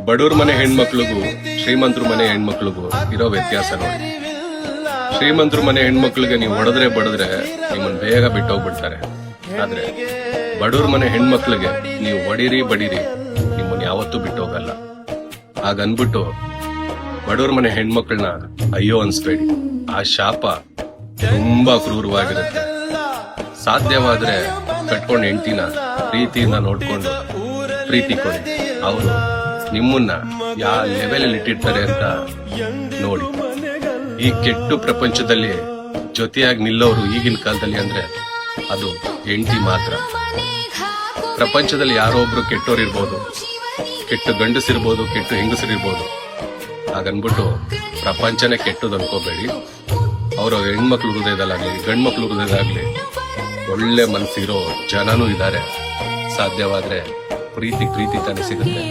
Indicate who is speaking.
Speaker 1: ಬಡವ್ರ ಮನೆ ಹೆಣ್ಮಕ್ಳಿಗೂ ಶ್ರೀಮಂತರ ಮನೆ ಹೆಣ್ಮಕ್ಳಿಗೂ ಇರೋ ವ್ಯತ್ಯಾಸ ನೋಡಿ. ಶ್ರೀಮಂತರ ಮನೆ ಹೆಣ್ಮಕ್ಳಿಗೆ ನೀವು ಹೊಡೆದ್ರೆ ಬಡದ್ರೆ ನಿಮ್ಮನ್ನ ಬೇಗ ಬಿಟ್ಟೋಗ್ಬಿಡ್ತಾರೆ. ಆದ್ರೆ ಬಡವ್ರ ಮನೆ ಹೆಣ್ಮಕ್ಳಿಗೆ ನೀವು ಹೊಡೀರಿ ಬಡೀರಿ ನಿಮ್ಮನ್ನ ಯಾವತ್ತೂ ಬಿಟ್ಟೋಗಲ್ಲ. ಹಾಗನ್ಬಿಟ್ಟು ಬಡವ್ರ ಮನೆ ಹೆಣ್ಮಕ್ಳನ್ನ ಅಯ್ಯೋ ಅನ್ಸ್ಬೇಡಿ. ಆ ಶಾಪ ತುಂಬಾ ಕ್ರೂರವಾಗಿರುತ್ತೆ. ಸಾಧ್ಯವಾದ್ರೆ ಕಟ್ಕೊಂಡ್ ಹೆಂಡತಿನ ಪ್ರೀತಿಯಿಂದ ನೋಡ್ಕೊಂಡು ಪ್ರೀತಿ ಕೊಡಿ. ಅವರು ನಿಮ್ಮನ್ನ ಯಾವ ಲೆವೆಲ್ ಅಲ್ಲಿ ಇಟ್ಟಿರ್ತಾರೆ ಅಂತ ನೋಡಿ. ಈ ಕೆಟ್ಟು ಪ್ರಪಂಚದಲ್ಲಿ ಜೊತೆಯಾಗಿ ನಿಲ್ಲೋರು ಈಗಿನ ಕಾಲದಲ್ಲಿ ಅಂದ್ರೆ ಅದು ಹೆಂಡತಿ ಮಾತ್ರ. ಪ್ರಪಂಚದಲ್ಲಿ ಯಾರೋ ಒಬ್ರು ಕೆಟ್ಟೋರಿರ್ಬೋದು, ಕೆಟ್ಟು ಗಂಡಸಿರ್ಬೋದು, ಕೆಟ್ಟು ಹೆಂಗಸರಿರ್ಬೋದು. ಹಾಗನ್ಬಿಟ್ಟು ಪ್ರಪಂಚನೇ ಕೆಟ್ಟದ್ದು ಅನ್ಕೋಬೇಡಿ. ಅವರ ಹೆಣ್ಮಕ್ಳು ಹೃದಯದಲ್ಲಾಗ್ಲಿ ಗಂಡ್ ಮಕ್ಳು ಹೃದಯದಾಗ್ಲಿ ಒಳ್ಳೆ ಮನಸ್ಸಿರೋ ಜನನೂ ಇದ್ದಾರೆ. ಸಾಧ್ಯವಾದ್ರೆ ಪ್ರೀತಿ ತಾನೇ ಸಿಗುತ್ತೆ.